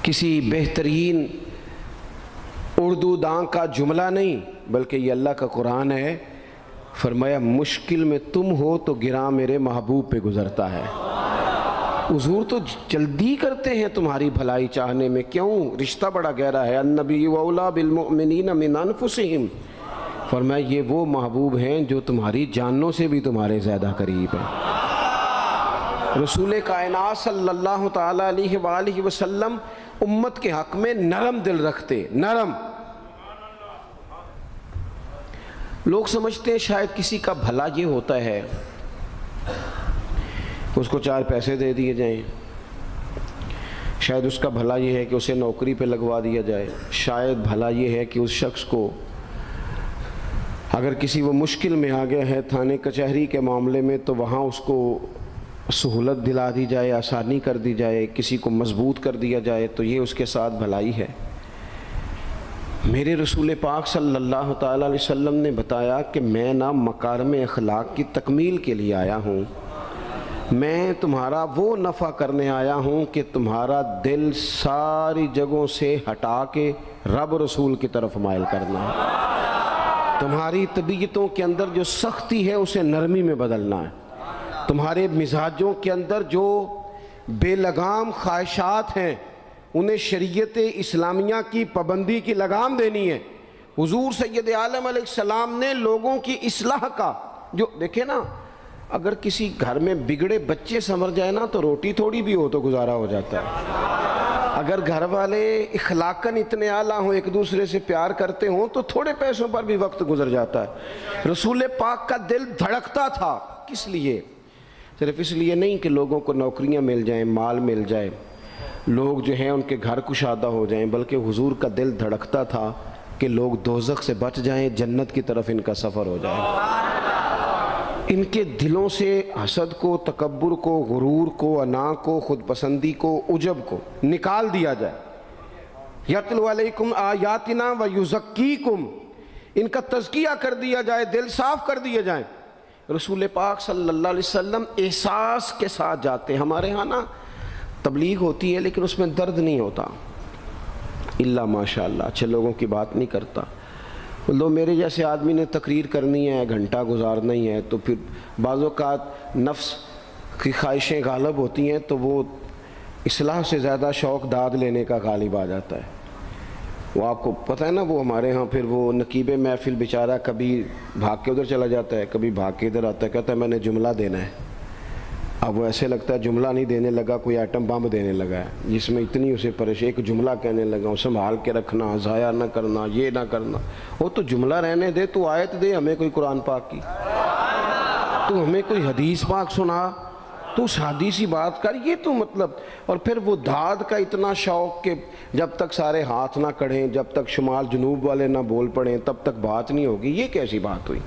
کسی بہترین اردو داں کا جملہ نہیں بلکہ یہ اللہ کا قرآن ہے۔ فرمایا مشکل میں تم ہو تو گراں میرے محبوب پہ گزرتا ہے۔ حضور تو جلدی کرتے ہیں تمہاری بھلائی چاہنے میں، کیوں؟ رشتہ بڑا گہرا ہے۔ النبی اولیٰ بالمؤمنین من انفسہم، فرمایا یہ وہ محبوب ہیں جو تمہاری جانوں سے بھی تمہارے زیادہ قریب ہیں۔ رسول کائنات صلی اللہ تعالیٰ علیہ وآلہ وسلم امت کے حق میں نرم دل رکھتے، نرم۔ لوگ سمجھتے ہیں شاید کسی کا بھلا یہ ہوتا ہے اس کو 4 پیسے دے دیے جائیں، شاید اس کا بھلا یہ ہے کہ اسے نوکری پہ لگوا دیا جائے، شاید بھلا یہ ہے کہ اس شخص کو اگر کسی وہ مشکل میں آ گیا ہے تھانے کچہری کے معاملے میں تو وہاں اس کو سہولت دلا دی جائے، آسانی کر دی جائے، کسی کو مضبوط کر دیا جائے، تو یہ اس کے ساتھ بھلائی ہے۔ میرے رسول پاک صلی اللہ تعالیٰ علیہ وسلم نے بتایا کہ میں نہ مکارم اخلاق کی تکمیل کے لیے آیا ہوں، میں تمہارا وہ نفع کرنے آیا ہوں کہ تمہارا دل ساری جگہوں سے ہٹا کے رب رسول کی طرف مائل کرنا ہے، تمہاری طبیعتوں کے اندر جو سختی ہے اسے نرمی میں بدلنا ہے، تمہارے مزاجوں کے اندر جو بے لگام خواہشات ہیں انہیں شریعت اسلامیہ کی پابندی کی لگام دینی ہے۔ حضور سید عالم علیہ السلام نے لوگوں کی اصلاح کا جو دیکھیں نا، اگر کسی گھر میں بگڑے بچے سنور جائے نا تو روٹی تھوڑی بھی ہو تو گزارا ہو جاتا ہے، اگر گھر والے اخلاقاً اتنے اعلیٰ ہوں، ایک دوسرے سے پیار کرتے ہوں تو تھوڑے پیسوں پر بھی وقت گزر جاتا ہے۔ رسول پاک کا دل دھڑکتا تھا، کس لیے؟ صرف اس لیے نہیں کہ لوگوں کو نوکریاں مل جائیں، مال مل جائے، لوگ جو ہیں ان کے گھر کشادہ ہو جائیں، بلکہ حضور کا دل دھڑکتا تھا کہ لوگ دوزخ سے بچ جائیں، جنت کی طرف ان کا سفر ہو جائے، ان کے دلوں سے حسد کو، تکبر کو، غرور کو، انا کو، خود پسندی کو، عجب کو نکال دیا جائے۔ یتلو علیکم آیاتنا ویزکیکم، ان کا تزکیہ کر دیا جائے، دل صاف کر دیے جائیں۔ رسول پاک صلی اللہ علیہ وسلم احساس کے ساتھ جاتے ہیں۔ ہمارے ہاں نا تبلیغ ہوتی ہے لیکن اس میں درد نہیں ہوتا، الا ماشاء اللہ اچھے لوگوں کی بات نہیں کرتا۔ لو میرے جیسے آدمی نے تقریر کرنی ہے، گھنٹہ گزارنا ہی ہے، تو پھر بعض اوقات نفس کی خواہشیں غالب ہوتی ہیں تو وہ اصلاح سے زیادہ شوق داد لینے کا غالب آ جاتا ہے۔ وہ آپ کو پتہ ہے نا، وہ ہمارے ہاں پھر وہ نقیب محفل بیچارہ کبھی بھاگ کے ادھر چلا جاتا ہے، کبھی بھاگ کے ادھر آتا ہے، کہتا ہے میں نے جملہ دینا ہے۔ اب وہ ایسے لگتا ہے جملہ نہیں دینے لگا، کوئی ایٹم بم دینے لگا ہے، جس میں اتنی اسے پریشانی، ایک جملہ کہنے لگا، سنبھال کے رکھنا، ضائع نہ کرنا، یہ نہ کرنا۔ وہ تو جملہ رہنے دے، تو آیت دے ہمیں کوئی قرآن پاک کی، تو ہمیں کوئی حدیث پاک سنا، تو اس حدیثی بات کر، یہ تو مطلب۔ اور پھر وہ داد کا اتنا شوق کہ جب تک سارے ہاتھ نہ کڑھیں، جب تک شمال جنوب والے نہ بول پڑیں تب تک بات نہیں ہوگی۔ یہ کیسی بات ہوئی؟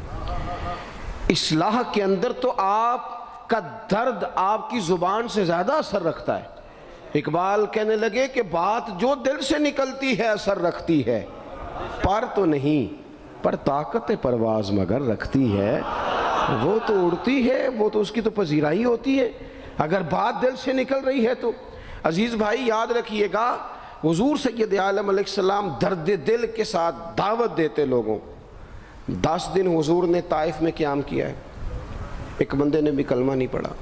اصلاح کے اندر تو آپ کا درد آپ کی زبان سے زیادہ اثر رکھتا ہے۔ اقبال کہنے لگے کہ بات جو دل سے نکلتی ہے اثر رکھتی ہے، پر تو نہیں، پر طاقت پرواز مگر رکھتی ہے۔ وہ تو اڑتی ہے، وہ تو اس کی تو پذیرائی ہوتی ہے، اگر بات دل سے نکل رہی ہے تو۔ عزیز بھائی یاد رکھیے گا، حضور سید عالم علیہ السلام درد دل کے ساتھ دعوت دیتے لوگوں۔ 10 دن حضور نے طائف میں قیام کیا ہے، ایک بندے نے بھی کلمہ نہیں پڑھا،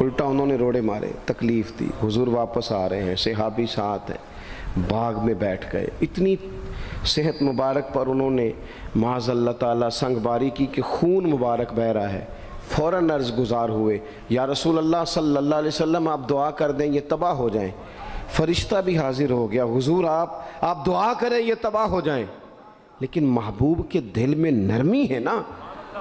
الٹا انہوں نے روڑے مارے، تکلیف دی۔ حضور واپس آ رہے ہیں، صحابی ساتھ ہیں، باغ میں بیٹھ گئے، اتنی صحت مبارک پر انہوں نے معاذ اللہ تعالیٰ سنگ باری کی کہ خون مبارک بہہ رہا ہے۔ فوراً عرض گزار ہوئے، یا رسول اللہ صلی اللہ علیہ وسلم آپ دعا کر دیں یہ تباہ ہو جائیں۔ فرشتہ بھی حاضر ہو گیا، حضور آپ دعا کریں یہ تباہ ہو جائیں۔ لیکن محبوب کے دل میں نرمی ہے نا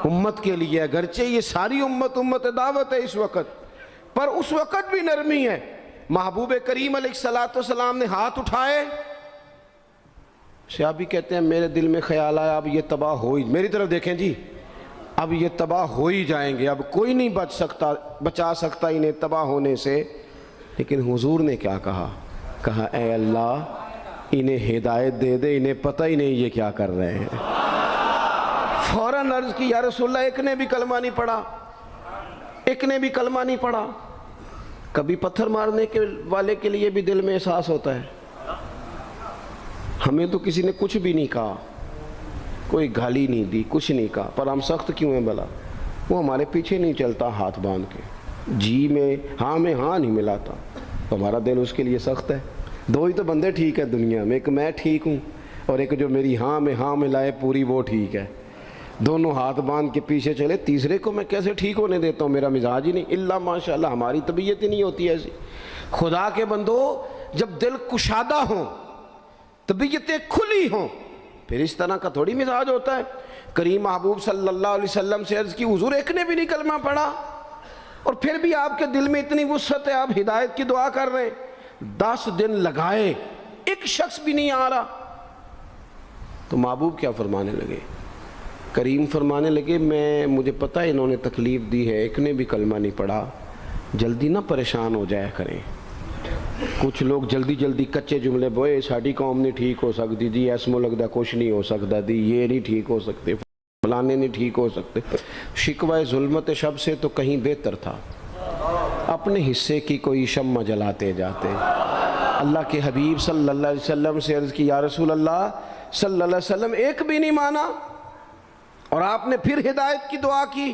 امت کے لیے، اگرچہ یہ ساری امت دعوت ہے اس وقت، پر اس وقت بھی نرمی ہے۔ محبوب کریم علیہ السلام نے ہاتھ اٹھائے، صحابی کہتے ہیں میرے دل میں خیال آیا اب یہ تباہ ہو ہی، میری طرف دیکھیں جی، اب یہ تباہ ہو ہی جائیں گے، اب کوئی نہیں بچا سکتا انہیں تباہ ہونے سے۔ لیکن حضور نے کیا کہا اے اللہ انہیں ہدایت دے دے، انہیں پتہ ہی نہیں یہ کیا کر رہے ہیں۔ فوراً عرض کی یا رسول اللہ ایک نے بھی کلمہ نہیں پڑھا، ایک نے بھی کلمہ نہیں پڑھا۔ کبھی پتھر مارنے کے والے کے لیے بھی دل میں احساس ہوتا ہے، ہمیں تو کسی نے کچھ بھی نہیں کہا، کوئی گالی نہیں دی، کچھ نہیں کہا، پر ہم سخت کیوں ہیں بھلا؟ وہ ہمارے پیچھے نہیں چلتا ہاتھ باندھ کے، جی میں ہاں نہیں ملاتا، تو ہمارا دل اس کے لیے سخت ہے۔ دو ہی تو بندے ٹھیک ہے دنیا میں، ایک میں ٹھیک ہوں اور ایک جو میری ہاں میں ہاں ملائے پوری، وہ ٹھیک ہے۔ دونوں ہاتھ باندھ کے پیچھے چلے، تیسرے کو میں کیسے ٹھیک ہونے دیتا ہوں؟ میرا مزاج ہی نہیں، اللہ ماشاء اللہ ہماری طبیعت ہی نہیں ہوتی ایسی۔ خدا کے بندو، جب دل کشادہ ہوں، طبیعتیں کھلی ہوں، پھر اس طرح کا تھوڑی مزاج ہوتا ہے۔ کریم محبوب صلی اللہ علیہ وسلم سے عرض کی، حضور ایک نے بھی نہیں کلمہ پڑھا اور پھر بھی آپ کے دل میں اتنی وسعت ہے، آپ ہدایت کی دعا کر رہے ہیں، 10 دن لگائے ایک شخص بھی نہیں آ رہا۔ تو محبوب کیا فرمانے لگے؟ کریم فرمانے لگے، مجھے پتہ ہے انہوں نے تکلیف دی ہے، ایک نے بھی کلمہ نہیں پڑھا، جلدی نہ پریشان ہو جایا کریں۔ کچھ لوگ جلدی کچے جملے بوئے، ساڈی قوم نہیں ٹھیک ہو سکتی جی، ایسمو لگتا کچھ نہیں ہو سکتا دی، یہ نہیں ٹھیک ہو سکتے، فلانے نہیں ٹھیک ہو سکتے۔ شکوہ ظلمت شب سے تو کہیں بہتر تھا، اپنے حصے کی کوئی شمع جلاتے جاتے۔ اللہ کے حبیب صلی اللہ علیہ وسلم سے عرض کی، یا رسول اللہ صلی اللہ علیہ وسلم ایک بھی نہیں مانا اور آپ نے پھر ہدایت کی دعا کی۔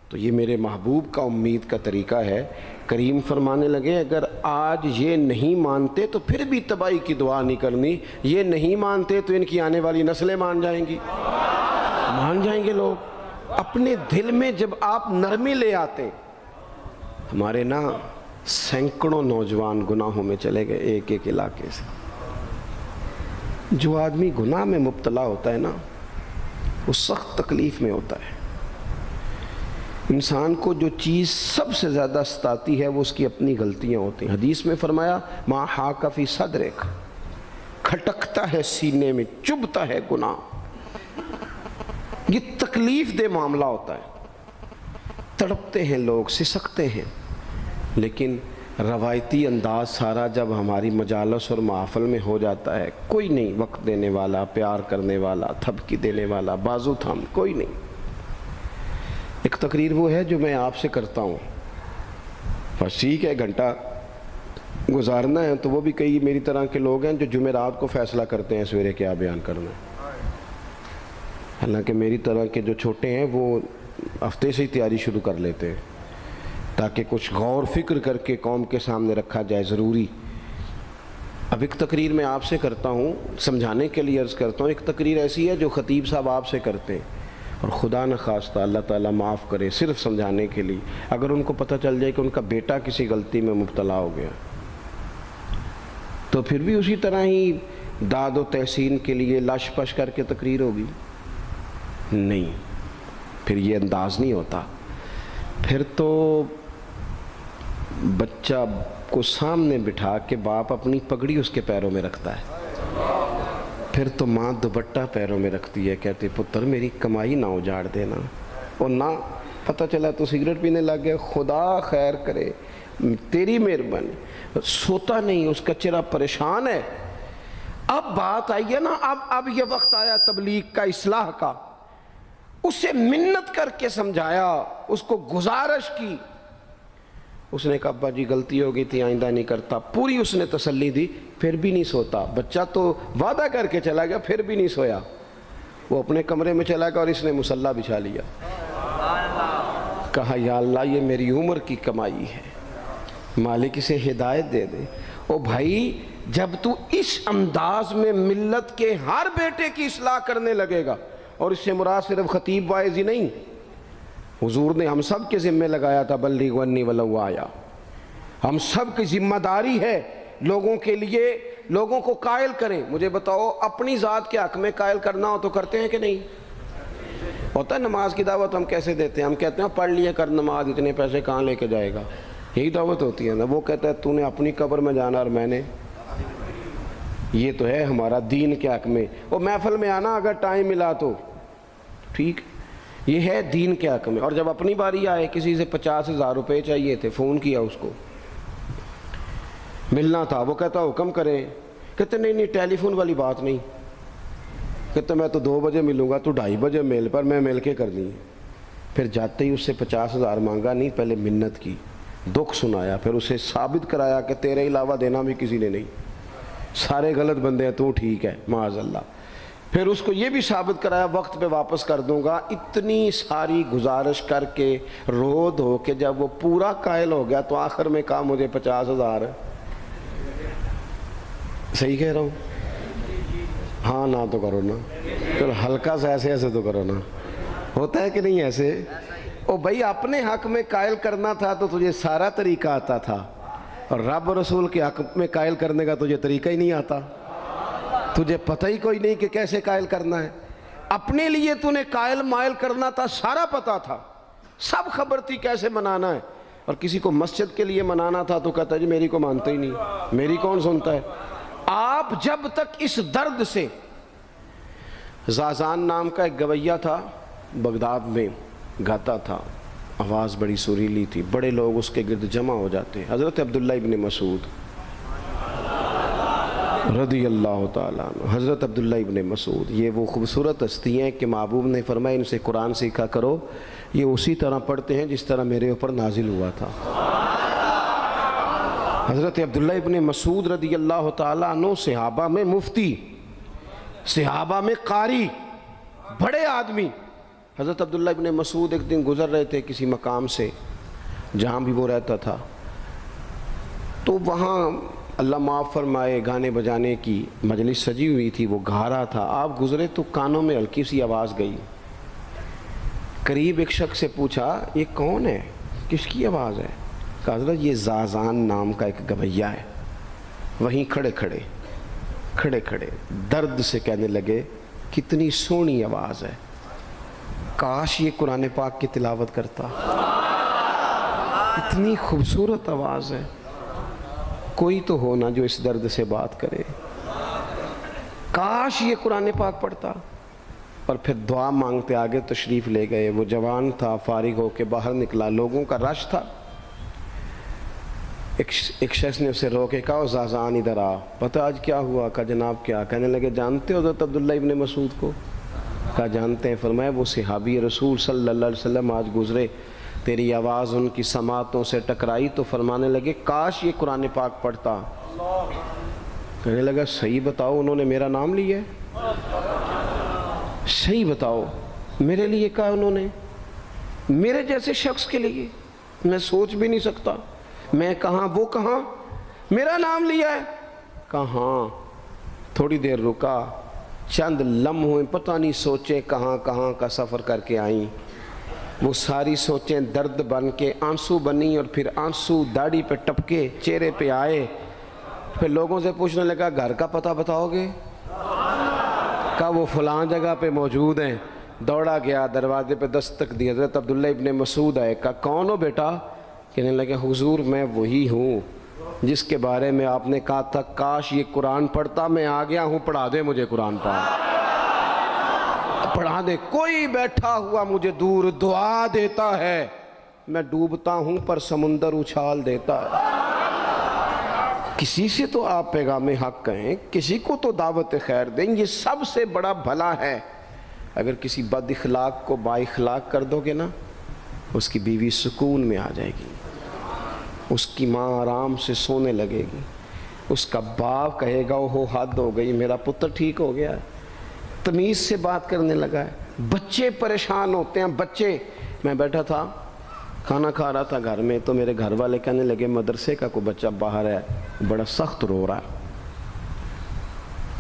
تو یہ میرے محبوب کا امید کا طریقہ ہے۔ کریم فرمانے لگے، اگر آج یہ نہیں مانتے تو پھر بھی تباہی کی دعا نہیں کرنی، یہ نہیں مانتے تو ان کی آنے والی نسلیں مان جائیں گی، مان جائیں گے لوگ۔ اپنے دل میں جب آپ نرمی لے آتے، ہمارے نا سینکڑوں نوجوان گناہوں میں چلے گئے ایک ایک علاقے سے۔ جو آدمی گناہ میں مبتلا ہوتا ہے نا، وہ سخت تکلیف میں ہوتا ہے۔ انسان کو جو چیز سب سے زیادہ ستاتی ہے وہ اس کی اپنی غلطیاں ہوتی ہیں۔ حدیث میں فرمایا، ما حاک فی صدرک، کھٹکتا ہے سینے میں، چبھتا ہے گناہ۔ یہ تکلیف دہ معاملہ ہوتا ہے، تڑپتے ہیں لوگ، سسکتے ہیں، لیکن روایتی انداز سارا جب ہماری مجالس اور محفل میں ہو جاتا ہے، کوئی نہیں وقت دینے والا، پیار کرنے والا، تھپکی دینے والا، بازو تھام، کوئی نہیں۔ ایک تقریر وہ ہے جو میں آپ سے کرتا ہوں، بس ٹھیک ہے گھنٹہ گزارنا ہے، تو وہ بھی کئی میری طرح کے لوگ ہیں جو جمعرات کو فیصلہ کرتے ہیں سویرے کیا بیان کرنا ہے۔ حالانکہ میری طرح کے جو چھوٹے ہیں وہ ہفتے سے ہی تیاری شروع کر لیتے ہیں تاکہ کچھ غور فکر کر کے قوم کے سامنے رکھا جائے، ضروری۔ اب ایک تقریر میں آپ سے کرتا ہوں، سمجھانے کے لیے عرض کرتا ہوں۔ ایک تقریر ایسی ہے جو خطیب صاحب آپ سے کرتے ہیں، اور خدا نخواستہ اللہ تعالیٰ معاف کرے، صرف سمجھانے کے لیے، اگر ان کو پتہ چل جائے کہ ان کا بیٹا کسی غلطی میں مبتلا ہو گیا تو پھر بھی اسی طرح ہی داد و تحسین کے لیے لش پش کر کے تقریر ہوگی؟ نہیں، پھر یہ انداز نہیں ہوتا۔ پھر تو بچہ کو سامنے بٹھا کے باپ اپنی پگڑی اس کے پیروں میں رکھتا ہے، پھر تو ماں دوپٹہ پیروں میں رکھتی ہے، کہتی پتر میری کمائی نہ اجاڑ دینا، اور نہ پتہ چلا تو سگریٹ پینے لگ گیا، خدا خیر کرے، تیری مہربانی۔ سوتا نہیں، اس کا چہرہ پریشان ہے۔ اب بات آئی ہے نا، اب یہ وقت آیا تبلیغ کا، اصلاح کا۔ اسے منت کر کے سمجھایا، اس کو گزارش کی، اس نے کہا ابا جی غلطی ہو گئی تھی، آئندہ نہیں کرتا، پوری اس نے تسلی دی، پھر بھی نہیں سوتا۔ بچہ تو وعدہ کر کے چلا گیا، پھر بھی نہیں سویا، وہ اپنے کمرے میں چلا گیا اور اس نے مصلی بچھا لیا۔ کہا یا اللہ یہ میری عمر کی کمائی ہے، مالک اسے ہدایت دے دے۔ او بھائی جب تو اس انداز میں ملت کے ہر بیٹے کی اصلاح کرنے لگے گا، اور اس سے مراد صرف خطیب واعظ ہی نہیں، حضور نے ہم سب کے ذمہ لگایا تھا بلغ عنی ولو آیا، ہم سب کی ذمہ داری ہے لوگوں کے لیے، لوگوں کو قائل کریں۔ مجھے بتاؤ اپنی ذات کے حق میں قائل کرنا ہو تو کرتے ہیں کہ نہیں؟ ہوتا ہے نماز کی دعوت ہم کیسے دیتے ہیں؟ ہم کہتے ہیں پڑھ لیے کر نماز، اتنے پیسے کہاں لے کے جائے گا، یہی دعوت ہوتی ہے نا۔ وہ کہتا ہے تو نے اپنی قبر میں جانا اور میں نے، یہ تو ہے ہمارا دین کے حق میں۔ اور محفل میں آنا اگر ٹائم ملا تو ٹھیک، یہ ہے دین کے حق میں۔ اور جب اپنی باری آئے، کسی سے 50,000 روپے چاہیے تھے، فون کیا اس کو، ملنا تھا، وہ کہتا حکم کریں، کہتے نہیں ٹیلی فون والی بات نہیں، کہتے میں تو 2 بجے ملوں گا، تو 2:30 بجے مل، پر میں مل کے کرنی ہے۔ پھر جاتے ہی اس سے 50,000 مانگا نہیں، پہلے منت کی، دکھ سنایا، پھر اسے ثابت کرایا کہ تیرے علاوہ دینا بھی کسی نے نہیں، سارے غلط بندے ہیں، تو ٹھیک ہے معاذ اللہ۔ پھر اس کو یہ بھی ثابت کرایا وقت پہ واپس کر دوں گا۔ اتنی ساری گزارش کر کے رو دھو کے جب وہ پورا قائل ہو گیا تو آخر میں کہا مجھے 50,000 ہے۔ صحیح کہہ رہا ہوں؟ ہاں نہ تو کرو نا، چلو ہلکا سا ایسے ایسے تو کرو نا، ہوتا ہے کہ نہیں ایسے؟ او بھائی اپنے حق میں قائل کرنا تھا تو تجھے سارا طریقہ آتا تھا، اور رب رسول کے حق میں قائل کرنے کا تجھے طریقہ ہی نہیں آتا، تجھے پتہ ہی کوئی نہیں کہ کیسے قائل کرنا ہے۔ اپنے لیے تو نے قائل مائل کرنا تھا، سارا پتہ تھا، سب خبر تھی کیسے منانا ہے، اور کسی کو مسجد کے لیے منانا تھا تو کہتا ہے جی میری کو مانتا ہی نہیں، میری کون سنتا ہے۔ آپ جب تک اس درد سے، زازان نام کا ایک گویہ تھا بغداد میں، گاتا تھا، آواز بڑی سریلی تھی، بڑے لوگ اس کے گرد جمع ہو جاتے ہیں۔ حضرت عبداللہ ابن مسعود رضی اللہ تعالیٰ عنہ، حضرت عبداللہ ابن مسعود، یہ وہ خوبصورت ہستی ہیں کہ محبوب نے فرمایا ان سے قرآن سیکھا کرو، یہ اسی طرح پڑھتے ہیں جس طرح میرے اوپر نازل ہوا تھا۔ حضرت عبداللہ ابن مسعود رضی اللہ تعالیٰ عنہ صحابہ میں مفتی، صحابہ میں قاری، بڑے آدمی۔ حضرت عبداللہ ابن مسعود ایک دن گزر رہے تھے کسی مقام سے جہاں بھی وہ رہتا تھا، تو وہاں اللہ معاف فرمائے گانے بجانے کی مجلس سجی ہوئی تھی، وہ گا رہا تھا، آپ گزرے تو کانوں میں ہلکی سی آواز گئی۔ قریب ایک شخص سے پوچھا یہ کون ہے، کس کی آواز ہے؟ کہا حضرت یہ زازان نام کا ایک گویہ ہے۔ وہیں کھڑے کھڑے درد سے کہنے لگے کتنی سونی آواز ہے، کاش یہ قرآن پاک کی تلاوت کرتا، اتنی خوبصورت آواز ہے، کوئی تو ہو نا جو اس درد سے بات کرے، کاش یہ قرآن پاک پڑھتا۔ اور پھر دعا مانگتے آگے تشریف لے گئے۔ وہ جوان تھا، فارغ ہو کے باہر نکلا، لوگوں کا رش تھا، ایک شخص نے اسے روکے، کہا زازان ادھر آ، پتہ آج کیا ہوا؟ کہا جناب کیا؟ کہنے لگے جانتے ہو حضرت عبداللہ ابن مسعود کو؟ کہا جانتے ہیں۔ فرمایا وہ صحابی رسول صلی اللہ علیہ وسلم آج گزرے، تیری آواز ان کی سماعتوں سے ٹکرائی تو فرمانے لگے کاش یہ قرآن پاک پڑھتا۔ کہنے لگا صحیح بتاؤ انہوں نے میرا نام لیا ہے؟ صحیح بتاؤ میرے لیے کہا انہوں نے؟ میرے جیسے شخص کے لیے میں سوچ بھی نہیں سکتا، میں کہاں وہ کہاں، میرا نام لیا ہے؟ کہاں؟ تھوڑی دیر رکا، چند لمحوں پتہ نہیں سوچیں کہاں کہاں کا سفر کر کے آئیں، وہ ساری سوچیں درد بن کے آنسو بنی، اور پھر آنسو داڑھی پہ ٹپکے چہرے پہ آئے۔ پھر لوگوں سے پوچھنے لگا گھر کا پتہ بتاؤ گے؟ کہا وہ فلاں جگہ پہ موجود ہیں۔ دوڑا گیا، دروازے پہ دستک دی، حضرت عبداللہ ابن مسعود آئے، کہا کون ہو بیٹا؟ کہنے لگے حضور میں وہی ہوں جس کے بارے میں آپ نے کہا تھا کاش یہ قرآن پڑھتا، میں آ گیا ہوں، پڑھا دے مجھے قرآن پاک، پڑھا دے۔ کوئی بیٹھا ہوا مجھے دور دعا دیتا ہے، میں ڈوبتا ہوں پر سمندر اچھال دیتا ہے۔ کسی سے تو آپ پیغام حق کہیں، کسی کو تو دعوت خیر دیں، یہ سب سے بڑا بھلا ہے۔ اگر کسی بد اخلاق کو با اخلاق کر دو گے نا، اس کی بیوی سکون میں آ جائے گی، اس کی ماں آرام سے سونے لگے گی، اس کا باپ کہے گا وہ حد ہو گئی، میرا پتر ٹھیک ہو گیا ہے، تمیز سے بات کرنے لگا ہے۔ بچے پریشان ہوتے ہیں، بچے، میں بیٹھا تھا کھانا کھا رہا تھا گھر میں، تو میرے گھر والے کہنے لگے مدرسے کا کوئی بچہ باہر ہے بڑا سخت رو رہا ہے۔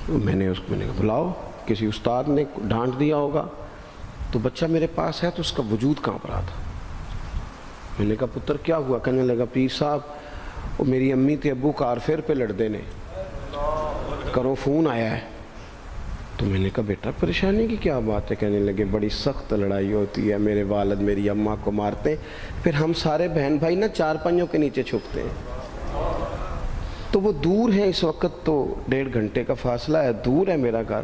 میں نے کہا بلاؤ، کسی استاد نے ڈانٹ دیا ہوگا، تو بچہ میرے پاس ہے تو اس کا وجود کانپ رہا تھا۔ میں نے کہا پتر کیا ہوا؟ کہنے لگا پیر صاحب وہ میری امی تھے ابو کار فیر پہ لڑتے نے، کرو فون آیا ہے۔ تو میں نے کہا بیٹا پریشانی کی کیا بات ہے؟ کہنے لگے بڑی سخت لڑائی ہوتی ہے، میرے والد میری اماں کو مارتے ہیں، پھر ہم سارے بہن بھائی نا چار پنجوں کے نیچے چھپتے ہیں، تو وہ دور ہیں، اس وقت تو 1.5 گھنٹے کا فاصلہ ہے، دور ہے میرا گھر،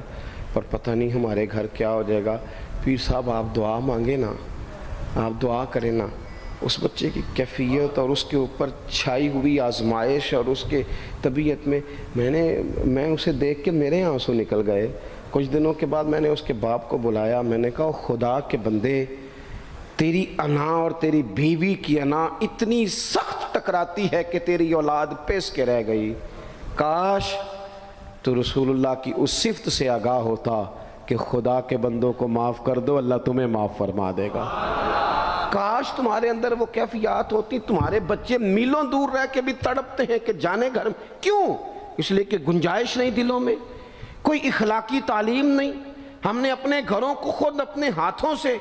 پر پتہ نہیں ہمارے گھر کیا ہو جائے گا۔ پیر صاحب آپ دعا مانگے نا، آپ دعا کریں نا، اس بچے کی کیفیت اور اس کے اوپر چھائی ہوئی آزمائش اور اس کے طبیعت میں اسے دیکھ کے میرے آنسو نکل گئے۔ کچھ دنوں کے بعد میں نے اس کے باپ کو بلایا، میں نے کہا خدا کے بندے، تیری انا اور تیری بیوی کی انا اتنی سخت ٹکراتی ہے کہ تیری اولاد پیس کے رہ گئی، کاش تو رسول اللہ کی اس صفت سے آگاہ ہوتا کہ خدا کے بندوں کو معاف کر دو، اللہ تمہیں معاف فرما دے گا۔ کاش تمہارے اندر وہ کیفیات ہوتی۔ تمہارے بچے میلوں دور رہ کے بھی تڑپتے ہیں کہ جانے گھر میں، کیوں؟ اس لیے کہ گنجائش نہیں دلوں میں، کوئی اخلاقی تعلیم نہیں۔ ہم نے اپنے گھروں کو خود اپنے ہاتھوں سے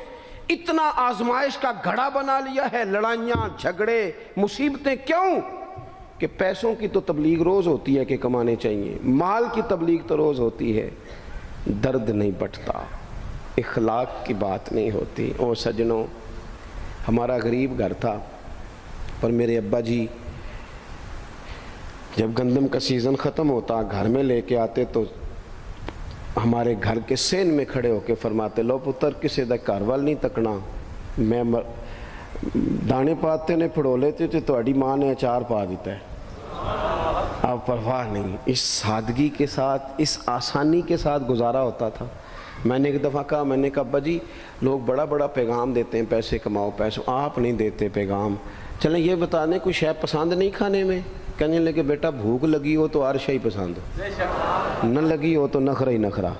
اتنا آزمائش کا گھڑا بنا لیا ہے، لڑائیاں، جھگڑے، مصیبتیں۔ کیوں؟ کہ پیسوں کی تو تبلیغ روز ہوتی ہے کہ کمانے چاہیے، مال کی تبلیغ تو روز ہوتی ہے، درد نہیں بٹتا، اخلاق کی بات نہیں ہوتی۔ او سجنوں، ہمارا غریب گھر تھا، پر میرے ابا جی جب گندم کا سیزن ختم ہوتا گھر میں لے کے آتے تو ہمارے گھر کے سین میں کھڑے ہو کے فرماتے، لو پتر کسے دا گھر وال نہیں تکنا، میں دانے پاتے نے پھڑو لیتے تھے تہاڈی ماں نے اچار پا دیتا ہے، اب پرواہ نہیں۔ اس سادگی کے ساتھ، اس آسانی کے ساتھ گزارا ہوتا تھا۔ میں نے ایک دفعہ کہا، میں نے کہا ابا جی لوگ بڑا بڑا پیغام دیتے ہیں، پیسے کماؤ پیسوں، آپ نہیں دیتے پیغام، چلیں یہ بتا دیں کوئی شے پسند نہیں کھانے میں؟ کہنے لگے بیٹا بھوک لگی ہو تو ہر شے پسند ہو، نہ لگی ہو تو نخرا ہی نخرا،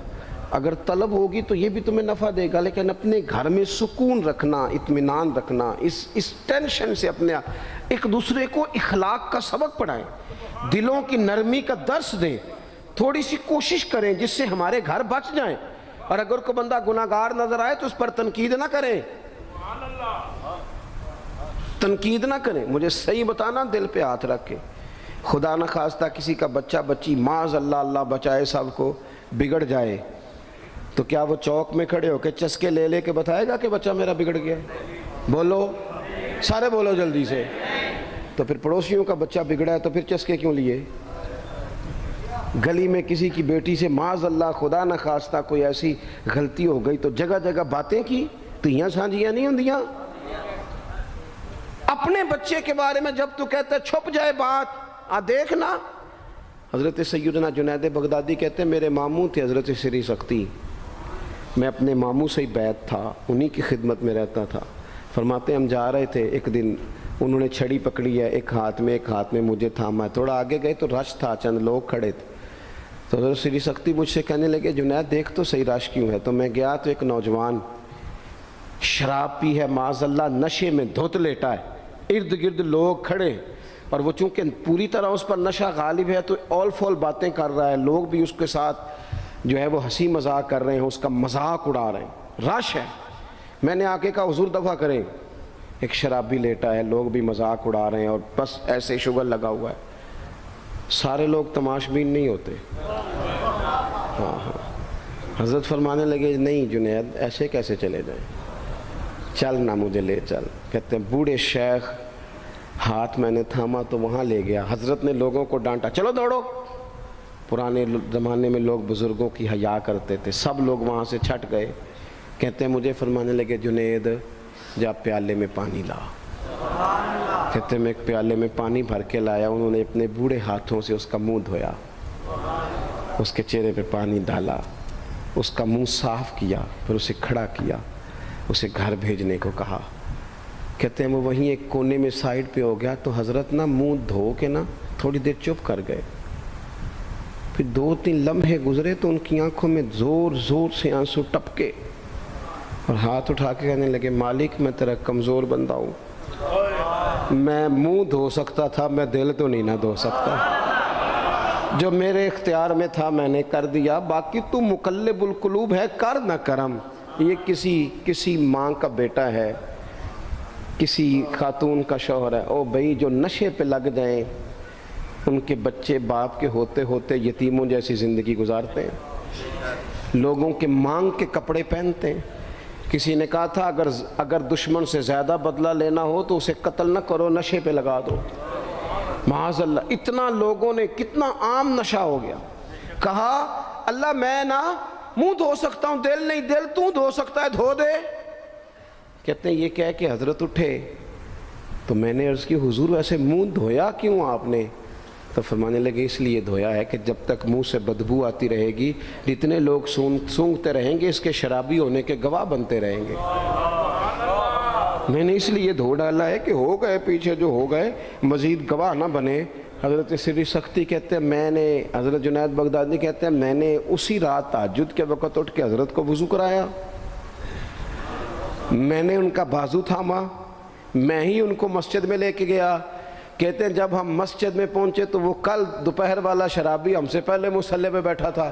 اگر طلب ہوگی تو یہ بھی تمہیں نفع دے گا، لیکن اپنے گھر میں سکون رکھنا، اطمینان رکھنا، اس ٹینشن سے اپنے ایک دوسرے کو اخلاق کا سبق پڑھائیں، دلوں کی نرمی کا درس دیں، تھوڑی سی کوشش کریں جس سے ہمارے گھر بچ جائیں، اور اگر کوئی بندہ گناہگار نظر آئے تو اس پر تنقید نہ کریں، تنقید نہ کریں، مجھے صحیح بتانا، دل پہ ہاتھ رکھ کے۔ خدا نہ خواستہ کسی کا بچہ بچی معاذ اللہ، اللہ بچائے سب کو، بگڑ جائے تو کیا وہ چوک میں کھڑے ہو کے چسکے لے لے کے بتائے گا کہ بچہ میرا بگڑ گیا ہے؟ بولو سارے، بولو جلدی سے۔ تو پھر پڑوسیوں کا بچہ بگڑا ہے تو پھر چسکے کیوں لیے؟ گلی میں کسی کی بیٹی سے معاذ اللہ خدا نہ خواستہ کوئی ایسی غلطی ہو گئی تو جگہ جگہ باتیں کی، تیاں سانجیاں نہیں ہوندیاں؟ اپنے بچے کے بارے میں جب تو کہتا ہے چھپ جائے بات، دیکھنا۔ حضرت سیدنا جنید بغدادی کہتے ہیں میرے ماموں تھے حضرت سری سختی، میں اپنے ماموں سے ہی بیعت تھا، انہی کی خدمت میں رہتا تھا۔ فرماتے ہیں ہم جا رہے تھے، ایک دن انہوں نے چھڑی پکڑی ہے، ایک ہاتھ میں مجھے تھاما ہے، تھوڑا آگے گئے تو رش تھا، چند لوگ کھڑے تھے، تو حضرت سری سختی مجھ سے کہنے لگے جنید دیکھ تو صحیح رش کیوں ہے؟ تو میں گیا تو ایک نوجوان شراب پی ہے، معاذ اللہ نشے میں دھت لیٹا ہے، ارد گرد لوگ کھڑے، اور وہ چونکہ پوری طرح اس پر نشہ غالب ہے تو اول فول باتیں کر رہا ہے، لوگ بھی اس کے ساتھ جو ہے وہ ہنسی مذاق کر رہے ہیں، اس کا مذاق اڑا رہے ہیں، رش ہے۔ میں نے آ کے کہا حضور دفع کریں، ایک شرابی لیٹا ہے، لوگ بھی مذاق اڑا رہے ہیں اور بس ایسے شغل لگا ہوا ہے۔ سارے لوگ تماش بین نہیں ہوتے۔ ہاں حضرت فرمانے لگے نہیں جنید ایسے کیسے چلے جائیں، چل نہ مجھے لے چل۔ کہتے ہیں بوڑھے شیخ، ہاتھ میں نے تھاما تو وہاں لے گیا، حضرت نے لوگوں کو ڈانٹا چلو دوڑو۔ پرانے زمانے میں لوگ بزرگوں کی حیا کرتے تھے، سب لوگ وہاں سے چھٹ گئے۔ کہتے ہیں مجھے فرمانے لگے جنید جا پیالے میں پانی لا۔ کہتے ہیں میں ایک پیالے میں پانی بھر کے لایا، انہوں نے اپنے بوڑھے ہاتھوں سے اس کا منہ دھویا، اس کے چہرے پہ پانی ڈالا، اس کا منہ صاف کیا، پھر اسے کھڑا کیا، اسے گھر بھیجنے کو کہا۔ کہتے ہیں وہ وہیں ایک کونے میں سائیڈ پہ ہو گیا تو حضرت نا منہ دھو کے نا تھوڑی دیر چپ کر گئے، پھر 2-3 لمحے گزرے تو ان کی آنکھوں میں زور زور سے آنسو ٹپکے اور ہاتھ اٹھا کے کہنے لگے مالک میں تیرا کمزور بندہ ہوں، میں منہ دھو سکتا تھا، میں دل تو نہیں نہ دھو سکتا، جو میرے اختیار میں تھا میں نے کر دیا، باقی تو مقلب القلوب ہے، کر نہ کرم۔ یہ کسی ماں کا بیٹا ہے، کسی خاتون کا شوہر ہے، او بھائی جو نشے پہ لگ جائیں ان کے بچے باپ کے ہوتے ہوتے یتیموں جیسی زندگی گزارتے ہیں، لوگوں کے مانگ کے کپڑے پہنتے ہیں۔ کسی نے کہا تھا اگر دشمن سے زیادہ بدلہ لینا ہو تو اسے قتل نہ کرو، نشے پہ لگا دو۔ معاذ اللہ، اتنا لوگوں نے، کتنا عام نشہ ہو گیا۔ کہا اللہ میں نا منہ دھو سکتا ہوں، دل نہیں، دل تو دھو سکتا ہے، دھو دے۔ کہتے ہیں یہ کہہ کہ حضرت اٹھے تو میں نے عرض کی حضور ویسے منہ دھویا کیوں آپ نے؟ تو فرمانے لگے اس لیے دھویا ہے کہ جب تک منہ سے بدبو آتی رہے گی جتنے لوگ سونگتے رہیں گے اس کے شرابی ہونے کے گواہ بنتے رہیں گے، میں نے اس لیے دھو ڈالا ہے کہ ہو گئے پیچھے جو ہو گئے مزید گواہ نہ بنے، حضرت سری سختی کہتے ہیں میں نے، حضرت جنید بغدادی کہتے ہیں میں نے اسی رات تہجد کے وقت اٹھ کے حضرت کو وضو کرایا، میں نے ان کا بازو تھاما، میں ہی ان کو مسجد میں لے کے گیا۔ کہتے ہیں جب ہم مسجد میں پہنچے تو وہ کل دوپہر والا شرابی ہم سے پہلے مصلی پہ بیٹھا تھا۔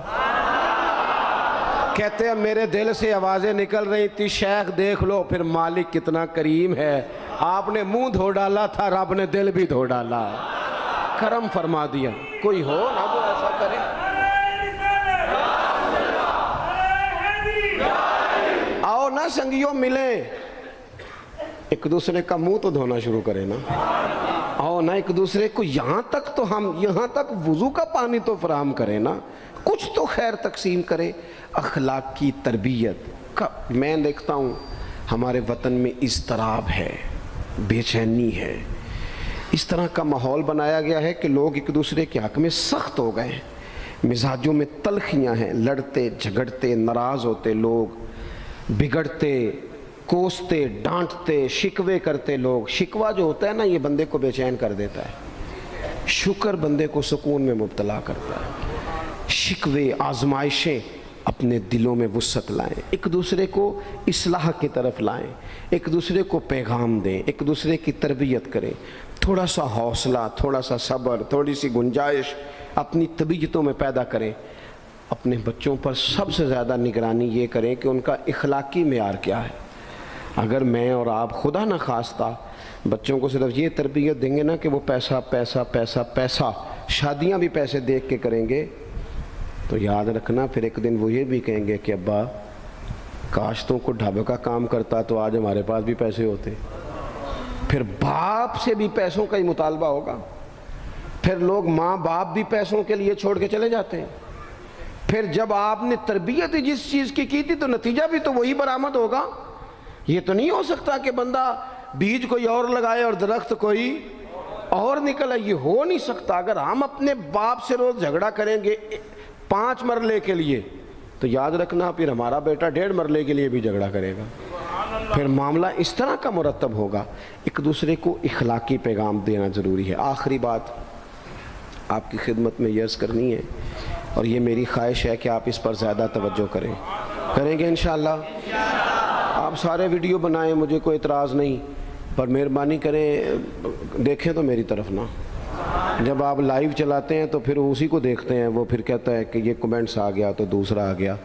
کہتے ہیں میرے دل سے آوازیں نکل رہی تھی شیخ دیکھ لو پھر مالک کتنا کریم ہے، آپ نے منہ دھو ڈالا تھا، رب نے دل بھی دھو ڈالا، کرم فرما دیا۔ کوئی ہو نا جو ایسا کرے؟ آؤ نا سنگیوں ملیں، ایک دوسرے کا منہ تو دھونا شروع کریں نا، آؤ نا ایک دوسرے کو یہاں تک تو ہم یہاں تک وضو کا پانی تو فراہم کریں نا، کچھ تو خیر تقسیم کرے۔ اخلاق کی تربیت میں دیکھتا ہوں ہمارے وطن میں اضطراب ہے، بے چینی ہے، اس طرح کا ماحول بنایا گیا ہے کہ لوگ ایک دوسرے کے حق میں سخت ہو گئے ہیں، مزاجوں میں تلخیاں ہیں، لڑتے جھگڑتے ناراض ہوتے لوگ، بگڑتے کوستے ڈانٹتے شکوے کرتے لوگ۔ شکوہ جو ہوتا ہے نا یہ بندے کو بے چین کر دیتا ہے، شکر بندے کو سکون میں مبتلا کرتا ہے۔ شکوے آزمائشیں اپنے دلوں میں وسعت لائیں، ایک دوسرے کو اصلاح کی طرف لائیں، ایک دوسرے کو پیغام دیں، ایک دوسرے کی تربیت کریں، تھوڑا سا حوصلہ، تھوڑا سا صبر، تھوڑی سی گنجائش اپنی طبیعتوں میں پیدا کریں۔ اپنے بچوں پر سب سے زیادہ نگرانی یہ کریں کہ ان کا اخلاقی معیار کیا ہے۔ اگر میں اور آپ خدا نخواستہ بچوں کو صرف یہ تربیت دیں گے نا کہ وہ پیسہ پیسہ پیسہ پیسہ، شادیاں بھی پیسے دیکھ کے کریں گے، تو یاد رکھنا پھر ایک دن وہ یہ بھی کہیں گے کہ ابا کاش تو کو ڈھابے کا کام کرتا تو آج ہمارے پاس بھی پیسے ہوتے۔ پھر باپ سے بھی پیسوں کا ہی مطالبہ ہوگا، پھر لوگ ماں باپ بھی پیسوں کے لیے چھوڑ کے چلے جاتے ہیں۔ پھر جب آپ نے تربیت جس چیز کی تھی تو نتیجہ بھی تو وہی برآمد ہوگا۔ یہ تو نہیں ہو سکتا کہ بندہ بیج کوئی اور لگائے اور درخت کوئی اور نکلے، یہ ہو نہیں سکتا۔ اگر ہم اپنے باپ سے روز جھگڑا کریں گے 5 مرلے کے لیے تو یاد رکھنا پھر ہمارا بیٹا 1.5 مرلے کے لیے بھی جھگڑا کرے گا، پھر معاملہ اس طرح کا مرتب ہوگا۔ ایک دوسرے کو اخلاقی پیغام دینا ضروری ہے۔ آخری بات آپ کی خدمت میں یہ عرض کرنی ہے اور یہ میری خواہش ہے کہ آپ اس پر زیادہ توجہ کریں گے انشاءاللہ۔ آپ سارے ویڈیو بنائیں، مجھے کوئی اعتراض نہیں، پر مہربانی کریں دیکھیں تو میری طرف نہ۔ جب آپ لائیو چلاتے ہیں تو پھر اسی کو دیکھتے ہیں، وہ پھر کہتا ہے کہ یہ کمنٹس آ گیا تو دوسرا آ گیا۔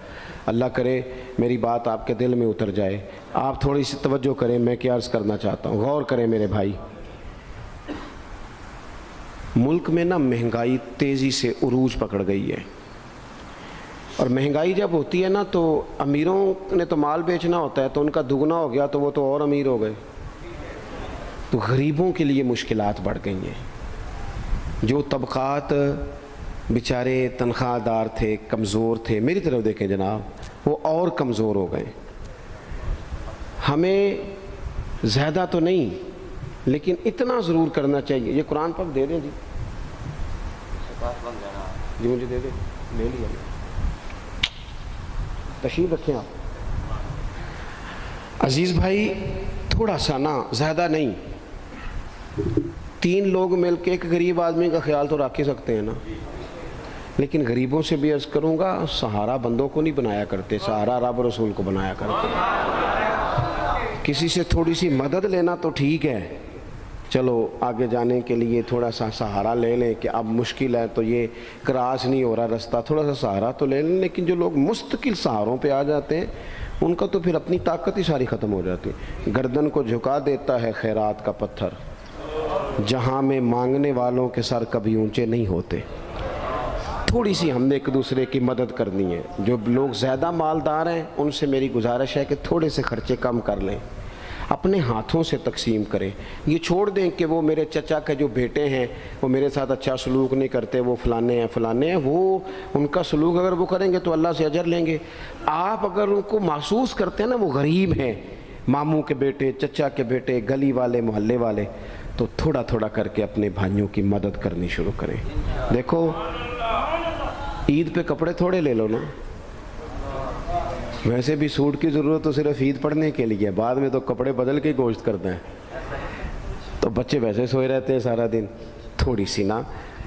اللہ کرے میری بات آپ کے دل میں اتر جائے، آپ تھوڑی سی توجہ کریں میں کیا عرض کرنا چاہتا ہوں، غور کریں میرے بھائی۔ ملک میں نا مہنگائی تیزی سے عروج پکڑ گئی ہے، اور مہنگائی جب ہوتی ہے نا تو امیروں نے تو مال بیچنا ہوتا ہے تو ان کا دگنا ہو گیا تو وہ تو اور امیر ہو گئے، تو غریبوں کے لیے مشکلات بڑھ گئی ہیں۔ جو طبقات بیچارے تنخواہ دار تھے، کمزور تھے، میری طرف دیکھیں جناب، وہ اور کمزور ہو گئے۔ ہمیں زیادہ تو نہیں لیکن اتنا ضرور کرنا چاہیے۔ یہ قرآن پاک دے دیں جی، جی مجھے دے دیں، لے لیا تشریف رکھیں آپ۔ عزیز بھائی تھوڑا سا نا، زیادہ نہیں، 3 لوگ مل کے ایک غریب آدمی کا خیال تو رکھ ہی سکتے ہیں نا، لیکن غریبوں سے بھی عرض کروں گا سہارا بندوں کو نہیں بنایا کرتے، سہارا رب رسول کو بنایا کرتے۔ کسی سے تھوڑی سی مدد لینا تو ٹھیک ہے، چلو آگے جانے کے لیے تھوڑا سا سہارا لے لیں کہ اب مشکل ہے تو یہ کراس نہیں ہو رہا رستہ، تھوڑا سا سہارا تو لے لیں۔ لیکن جو لوگ مستقل سہاروں پہ آ جاتے ہیں ان کا تو پھر اپنی طاقت ہی ساری ختم ہو جاتی ہے۔ گردن کو جھکا دیتا ہے خیرات کا پتھر، جہاں میں مانگنے والوں کے سر کبھی اونچے نہیں ہوتے۔ تھوڑی سی ہم نے ایک دوسرے کی مدد کرنی ہے۔ جو لوگ زیادہ مالدار ہیں ان سے میری گزارش ہے کہ تھوڑے سے خرچے کم کر لیں، اپنے ہاتھوں سے تقسیم کریں۔ یہ چھوڑ دیں کہ وہ میرے چچا کے جو بیٹے ہیں وہ میرے ساتھ اچھا سلوک نہیں کرتے، وہ فلانے ہیں، وہ ان کا سلوک اگر وہ کریں گے تو اللہ سے اجر لیں گے۔ آپ اگر ان کو محسوس کرتے ہیں نا وہ غریب ہیں، ماموں کے بیٹے، چچا کے بیٹے، گلی والے، محلے والے، تو تھوڑا تھوڑا کر کے اپنے بھائیوں کی مدد کرنی شروع کریں۔ دیکھو عید پہ کپڑے تھوڑے لے لو نا، ویسے بھی سوٹ کی ضرورت تو صرف عید پڑھنے کے لیے، بعد میں تو کپڑے بدل کے گوشت کرتے ہیں، تو بچے ویسے سوئے رہتے ہیں سارا دن۔ تھوڑی سی نا